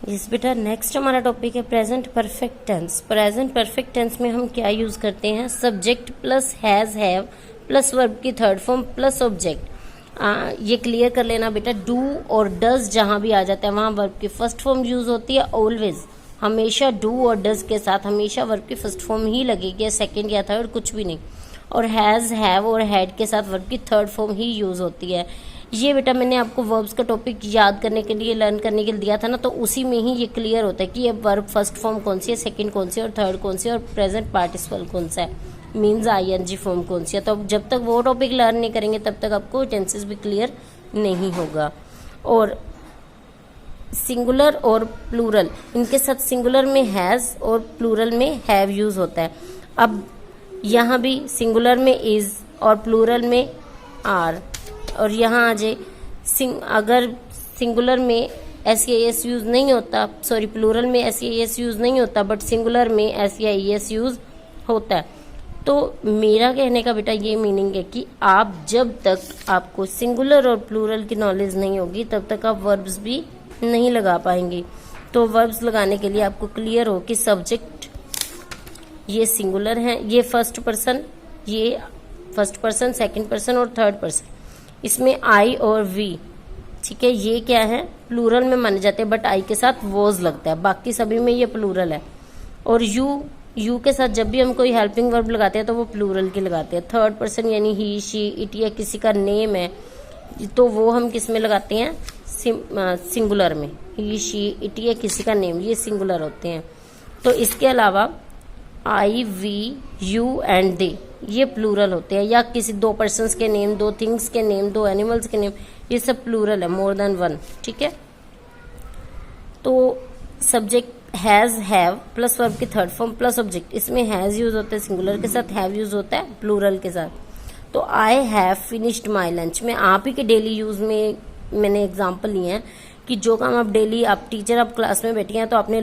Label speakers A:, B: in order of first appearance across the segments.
A: इस बेटा नेक्स्ट हमारा टॉपिक है present perfect tense. Present perfect tense में हम क्या यूज करते हैं? Subject plus has have plus verb की थर्ड फॉर्म प्लस ऑब्जेक्ट। ये क्लियर कर लेना बेटा, डू और डज जहां भी आ जाता है वहां वर्ब की फर्स्ट फॉर्म यूज होती है। ऑलवेज हमेशा डू और डज के साथ हमेशा वर्ब की फर्स्ट फॉर्म ही लगेगी, या सेकेंड या थर्ड कुछ भी नहीं। और हैज हैव और हैड के साथ वर्ब की थर्ड फॉर्म ही यूज होती है। ये बेटा मैंने आपको वर्ब्स का टॉपिक याद करने के लिए, लर्न करने के लिए दिया था ना, तो उसी में ही ये क्लियर होता है कि ये वर्ब फर्स्ट फॉर्म कौन सी है, सेकंड कौन सी है और थर्ड कौन सी है और प्रेजेंट पार्टिसिपल कौन सा है, मीन्स आईएनजी फॉर्म कौन सी है। तो जब तक वो टॉपिक लर्न नहीं करेंगे तब तक आपको टेंसेस भी क्लियर नहीं होगा। और सिंगुलर और प्लूरल, इनके साथ सिंगुलर में हैज और प्लूरल में हैव यूज होता है। अब यहाँ भी सिंगुलर में इज और प्लूरल में आर, और यहाँ आ जाए अगर सिंगुलर में एस या एस यूज नहीं होता, सॉरी प्लूरल में एस या एस यूज नहीं होता बट सिंगुलर में एस या एस यूज होता है। तो मेरा कहने का बेटा ये मीनिंग है कि आप जब तक आपको सिंगुलर और प्लूरल की नॉलेज नहीं होगी तब तक आप वर्ब्स भी नहीं लगा पाएंगे। तो वर्ब्स लगाने के लिए आपको क्लियर हो कि सब्जेक्ट ये सिंगुलर है, ये फर्स्ट पर्सन, ये फर्स्ट पर्सन, सेकंड पर्सन और थर्ड पर्सन, इसमें आई और वी, ठीक है, ये क्या है प्लूरल में माने जाते हैं बट आई के साथ वॉज लगता है, बाकी सभी में ये प्लूरल है। और यू के साथ जब भी हम कोई हेल्पिंग वर्ब लगाते हैं तो वो प्लूरल की लगाते हैं। थर्ड पर्सन यानी ही शी इट या किसी का नेम है तो वो हम किस में लगाते हैं? सिंगुलर में। ही शी इट या किसी का नेम, ये सिंगुलर होते हैं। तो इसके अलावा आई वी यू एंड दे ये प्लूरल होते हैं, या किसी दो पर्सन्स के नेम, दो थिंग्स के नेम, दो एनिमल्स के नेम, ये सब प्लूरल है, मोर देन वन, ठीक है। तो subject has have plus verb की थर्ड फॉर्म प्लस ऑब्जेक्ट, इसमें हैज यूज होता है सिंगुलर के साथ, हैव यूज होता है प्लूरल के साथ। तो I have finished my lunch में आप ही के डेली यूज में मैंने एग्जाम्पल लिए हैं कि जो काम आप डेली, आप टीचर, आप क्लास में बैठी हैं तो आपने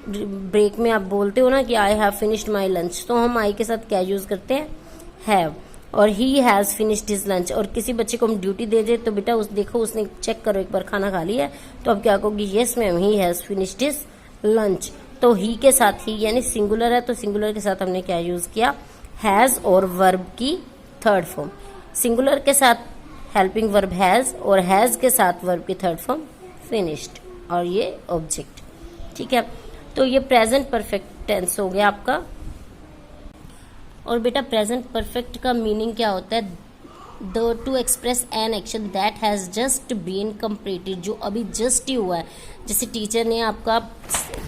A: ब्रेक में आप बोलते हो ना कि I have finished my lunch, तो हम आई के साथ क्या यूज करते हैं? हैव। और ही हैज फिनिश्ड हिज लंच, और किसी बच्चे को हम ड्यूटी दे दे तो बेटा उस देखो उसने चेक करो एक बार खाना खा लिया है, तो अब क्या कहोगी? Yes ma'am he has finished his lunch. तो ही के साथ ही यानी सिंगुलर है तो सिंगुलर के साथ हमने क्या यूज किया? हैज और वर्ब की थर्ड फॉर्म। सिंगुलर के साथ हेल्पिंग वर्ब हैज और हैज के साथ वर्ब की थर्ड फॉर्म फिनिश्ड, और ये ऑब्जेक्ट, ठीक है। तो ये प्रेजेंट परफेक्ट टेंस हो गया आपका। और बेटा प्रेजेंट परफेक्ट का मीनिंग क्या होता है? To express an action that has just been completed, जो अभी जस्ट ही हुआ है। जैसे टीचर ने आपका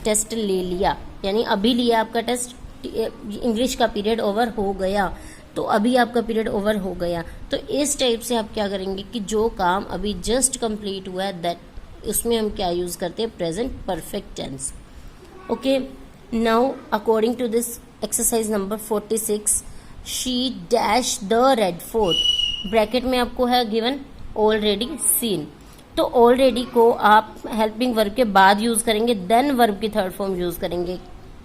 A: टेस्ट ले लिया, यानी अभी लिया आपका टेस्ट, इंग्लिश का पीरियड ओवर हो गया, तो अभी आपका पीरियड ओवर हो गया। तो इस टाइप से आप क्या करेंगे कि जो काम अभी जस्ट कंप्लीट हुआ है दैट, उसमें हम क्या यूज करते हैं? Present perfect tense. Okay, now according to this exercise number 46, she dash the Red Fort, bracket में आपको है गिवन ऑलरेडी सीन। तो ऑलरेडी को आप हेल्पिंग वर्ब के बाद यूज करेंगे, देन वर्ब की थर्ड फॉर्म यूज करेंगे।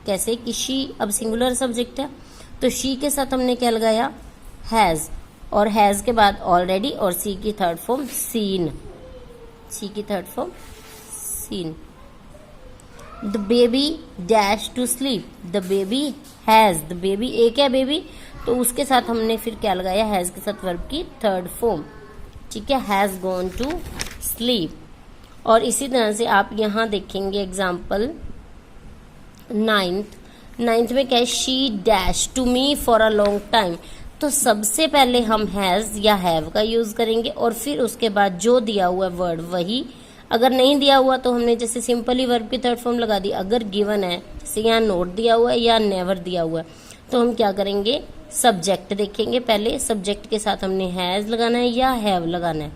A: कैसे कि शी अब सिंगुलर सब्जेक्ट है तो शी के साथ हमने क्या लगाया? हैज, और हैज के बाद ऑलरेडी और सी की थर्ड फॉर्म सीन, सी की third form seen. The baby dash to sleep, the baby has, the baby एक है बेबी तो उसके साथ हमने फिर क्या लगाया? हैज के साथ वर्ब की थर्ड फॉर्म, ठीक है, हैज गॉन टू स्लीप। और इसी तरह से आप यहां देखेंगे एग्जाम्पल नाइन्थ में क्या है? She dash to me for a long time, तो सबसे पहले हम हैज या हैव का यूज करेंगे और फिर उसके बाद जो दिया हुआ वर्ड वही। अगर नहीं दिया हुआ तो हमने जैसे सिंपली वर्ब की थर्ड फॉर्म लगा दी। अगर गिवन है, जैसे यहाँ नोट दिया हुआ है या नेवर दिया हुआ है, तो हम क्या करेंगे? सब्जेक्ट देखेंगे पहले, सब्जेक्ट के साथ हमने हैज लगाना है या हैव लगाना है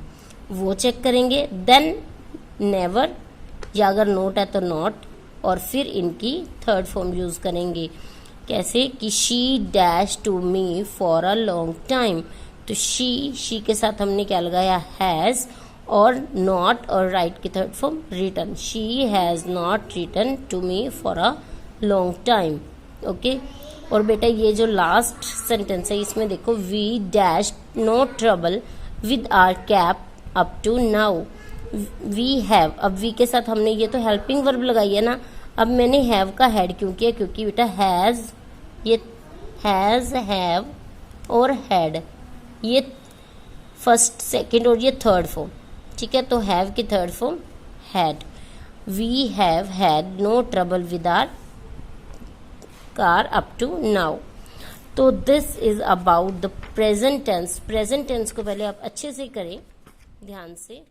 A: वो चेक करेंगे, देन नेवर, या अगर नोट है तो नॉट, और फिर इनकी थर्ड फॉर्म यूज करेंगे। कैसे कि she dash to me for a long time, तो शी के साथ हमने क्या लगाया? हैज, और नॉट और राइट की third form written, she has not written to me for a long time. Okay, और बेटा ये जो लास्ट सेंटेंस है इसमें देखो, we dash no trouble with our cap up to now, we have, अब वी के साथ हमने ये तो हेल्पिंग वर्ब लगाई है ना, अब मैंने हैव का हेड क्यों किया, क्योंकि बेटा हैज़, ये हैज़, हैव और हैड, ये फर्स्ट सेकंड और ये थर्ड फॉर्म, ठीक है। तो हैव की third form had. We have had no trouble with our car up to now. तो this is about the present tense. Present tense को पहले आप अच्छे से करें, ध्यान से।